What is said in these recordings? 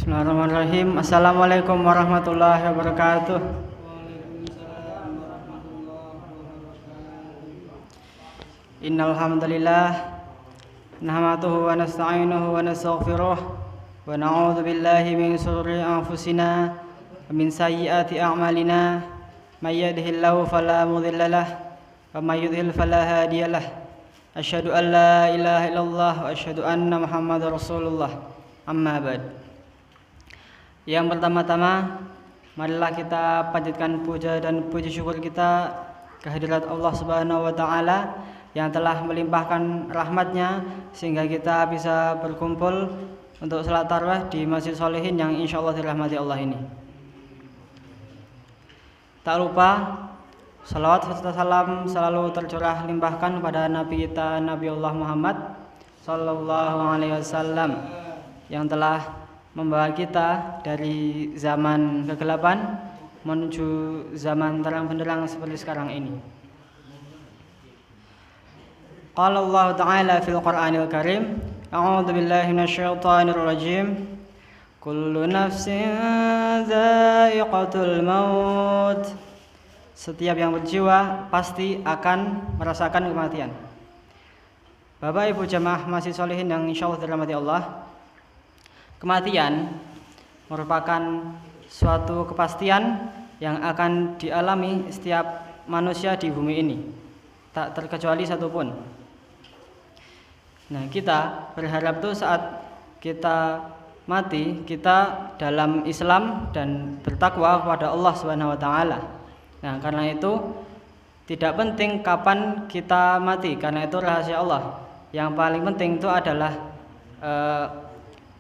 Bismillahirrahmanirrahim. Assalamualaikum warahmatullahi wabarakatuh. Innal hamdalillah nahmaduhu wa nasta'inuhu wa nastaghfiruh wa na'udzu billahi min shururi anfusina wa min sayyiati a'malina may yahdihillahu fala mudilla lahu wa may yudhlil fala hadiya lahu. Asyhadu an la ilaha illallah wa asyhadu anna Muhammadar Rasulullah. Amma ba'd. Yang pertama-tama, marilah kita panjatkan puja dan puji syukur kita kehadirat Allah Subhanahu wa taala yang telah melimpahkan rahmatnya sehingga kita bisa berkumpul untuk salat tarawih di Masjid Sholihin yang insyaallah dirahmati Allah ini. Tak lupa salawat serta salam selalu tercurah limpahkan pada Nabi kita Nabi Allah Muhammad sallallahu alaihi wasallam yang telah membawa kita dari zaman kegelapan menuju zaman terang benderang seperti sekarang ini. Qala Allah Ta'ala fil Qur'anil Karim, A'udzu billahi minasyaitonir rajim. Kullu nafsin dha'iqatul maut. Setiap yang berjiwa pasti akan merasakan kematian. Bapak Ibu jamaah Masjid Sholihin yang insyaallah dirahmati Allah, kematian merupakan suatu kepastian yang akan dialami setiap manusia di bumi ini, tak terkecuali satupun. Nah, kita berharap tuh saat kita mati, kita dalam Islam dan bertakwa kepada Allah Subhanahu wa taala. Nah, karena itu tidak penting kapan kita mati, karena itu rahasia Allah. Yang paling penting itu adalah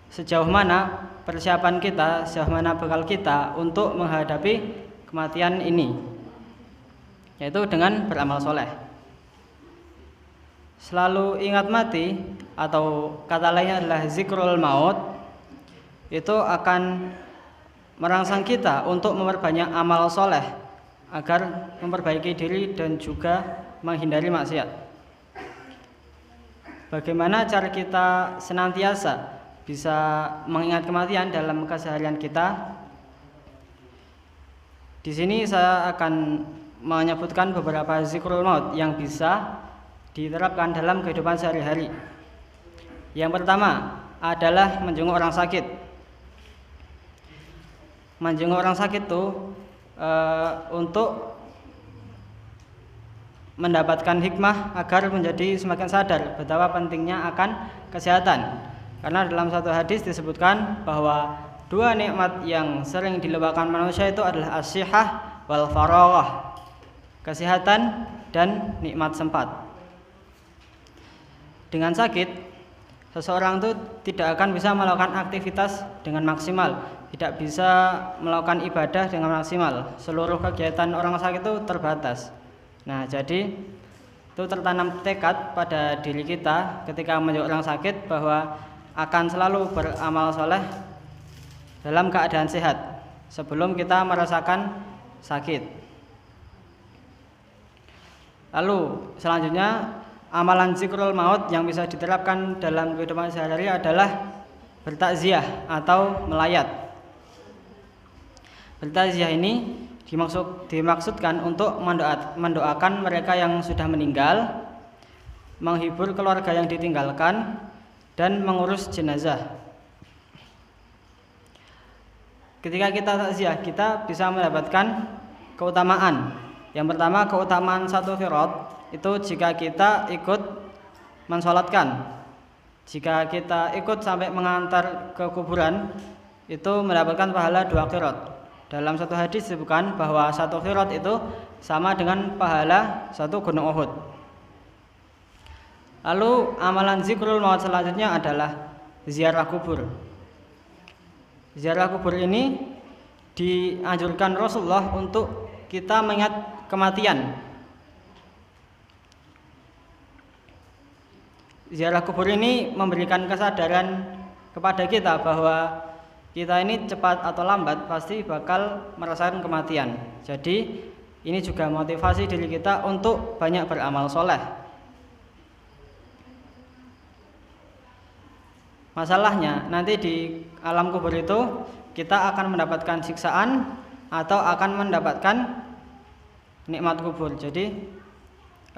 sejauh mana persiapan kita, sejauh mana bekal kita untuk menghadapi kematian ini, yaitu dengan beramal soleh. Selalu ingat mati, atau kata lainnya adalah zikrul maut, itu akan merangsang kita untuk memperbanyak amal soleh agar memperbaiki diri dan juga menghindari maksiat. Bagaimana cara kita senantiasa bisa mengingat kematian dalam keseharian kita? Di sini saya akan menyebutkan beberapa zikrul maut yang bisa diterapkan dalam kehidupan sehari-hari. Yang pertama adalah menjenguk orang sakit. Menjenguk orang sakit itu untuk mendapatkan hikmah agar menjadi semakin sadar betapa pentingnya akan kesehatan. Karena dalam satu hadis disebutkan bahwa dua nikmat yang sering dilupakan manusia itu adalah as-sihah wal faraghah, kesehatan dan nikmat sempat. Dengan sakit, seseorang itu tidak akan bisa melakukan aktivitas dengan maksimal, tidak bisa melakukan ibadah dengan maksimal. Seluruh kegiatan orang sakit itu terbatas. Nah, jadi itu tertanam tekad pada diri kita ketika menjenguk orang sakit bahwa akan selalu beramal soleh dalam keadaan sehat sebelum kita merasakan sakit. Lalu selanjutnya, amalan zikrul maut yang bisa diterapkan dalam kehidupan sehari-hari adalah bertakziah atau melayat. Bertakziah ini dimaksudkan untuk mendoakan mereka yang sudah meninggal, menghibur keluarga yang ditinggalkan, dan mengurus jenazah. Ketika kita takziah, kita bisa mendapatkan keutamaan. Yang pertama, keutamaan satu qiraat itu jika kita ikut mensolatkan. Jika kita ikut sampai mengantar ke kuburan, itu mendapatkan pahala 2 qiraat. Dalam satu hadis disebutkan bahwa 1 qiraat itu sama dengan pahala 1 gunung Uhud. Lalu amalan zikrul maut selanjutnya adalah ziarah kubur. Ziarah kubur ini dianjurkan Rasulullah untuk kita mengingat kematian. Ziarah kubur ini memberikan kesadaran kepada kita bahwa kita ini cepat atau lambat pasti bakal merasakan kematian. Jadi ini juga motivasi diri kita untuk banyak beramal soleh. masalahnya nanti di alam kubur itu kita akan mendapatkan siksaan atau akan mendapatkan nikmat kubur. Jadi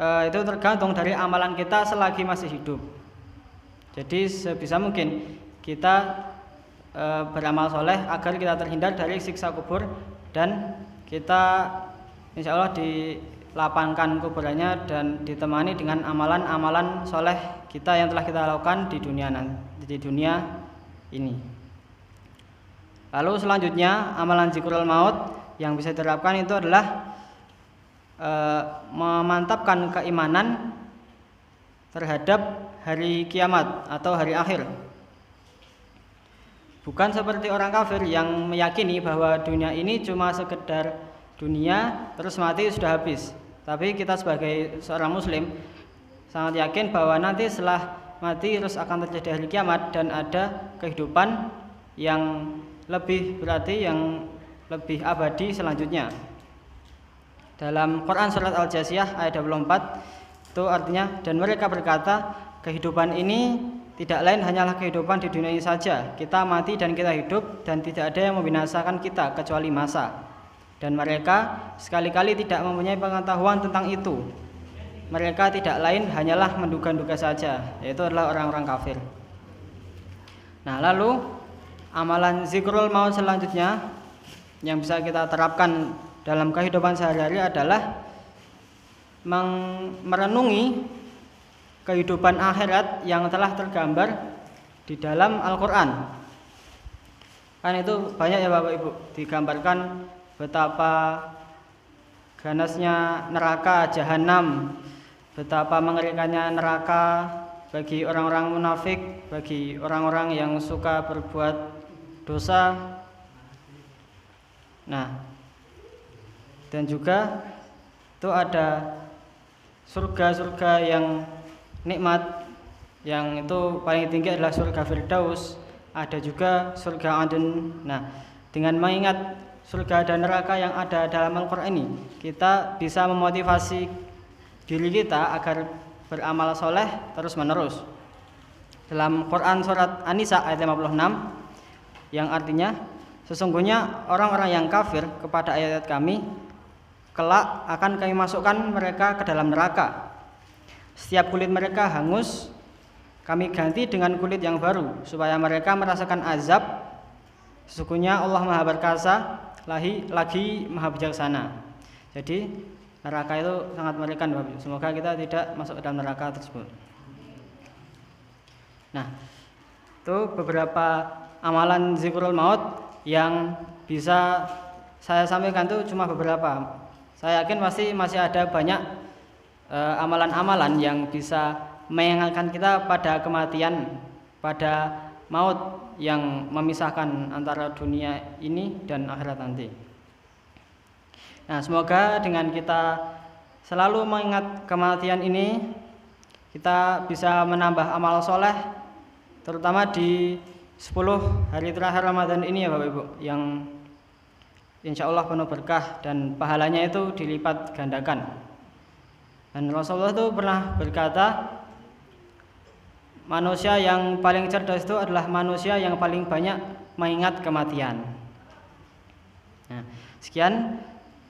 itu tergantung dari amalan kita selagi masih hidup. Jadi sebisa mungkin kita beramal soleh agar kita terhindar dari siksa kubur dan kita insya Allah dilapangkan kuburannya dan ditemani dengan amalan-amalan soleh kita yang telah kita lakukan di dunia ini. Lalu selanjutnya amalan zikrul maut yang bisa diterapkan itu adalah memantapkan keimanan terhadap hari kiamat atau hari akhir. Bukan seperti orang kafir yang meyakini bahwa dunia ini cuma sekedar dunia terus mati sudah habis. Tapi kita sebagai seorang muslim sangat yakin bahwa nanti setelah mati terus akan terjadi hari kiamat dan ada kehidupan yang lebih berarti, yang lebih abadi selanjutnya. Dalam Quran surat Al-Jasiyah ayat 24 itu artinya, dan mereka berkata, kehidupan ini tidak lain hanyalah kehidupan di dunia ini saja. Kita mati dan kita hidup dan tidak ada yang membinasakan kita kecuali masa. Dan mereka sekali-kali tidak mempunyai pengetahuan tentang itu. Mereka tidak lain hanyalah menduga-duga saja, yaitu adalah orang-orang kafir. Nah, lalu amalan zikrul maut selanjutnya yang bisa kita terapkan dalam kehidupan sehari-hari adalah merenungi kehidupan akhirat yang telah tergambar di dalam Al-Quran. Kan itu banyak ya Bapak Ibu, digambarkan betapa ganasnya neraka jahanam, betapa mengerikannya neraka bagi orang-orang munafik, bagi orang-orang yang suka berbuat dosa. Nah, dan juga itu ada surga-surga yang nikmat, yang itu paling tinggi adalah surga Firdaus, ada juga surga Aden. Nah, dengan mengingat surga dan neraka yang ada dalam Al-Quran ini, kita bisa memotivasi diri kita agar beramal soleh terus menerus. Dalam Quran surat An-Nisa ayat 56 yang artinya, sesungguhnya orang-orang yang kafir kepada ayat-ayat kami kelak akan kami masukkan mereka ke dalam neraka. Setiap kulit mereka hangus, kami ganti dengan kulit yang baru supaya mereka merasakan azab. Sesungguhnya Allah Maha Perkasa lagi Maha Bijaksana. Jadi neraka itu sangat mengerikan. Semoga kita tidak masuk ke dalam neraka tersebut. Nah, itu beberapa amalan zikrul maut yang bisa saya sampaikan, itu cuma beberapa. Saya yakin pasti masih ada banyak amalan-amalan yang bisa mengingatkan kita pada kematian, pada maut yang memisahkan antara dunia ini dan akhirat nanti. Nah, semoga dengan kita selalu mengingat kematian ini, kita bisa menambah amal soleh, terutama di 10 hari terakhir Ramadan ini ya Bapak Ibu, yang insya Allah penuh berkah dan pahalanya itu dilipat gandakan. Dan Rasulullah itu pernah berkata, manusia yang paling cerdas itu adalah manusia yang paling banyak mengingat kematian. Nah, sekian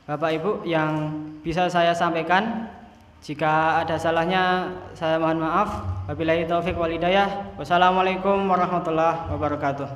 Bapak Ibu yang bisa saya sampaikan. Jika ada salahnya saya mohon maaf. Wabillahi taufik wal hidayah. Wassalamualaikum warahmatullahi wabarakatuh.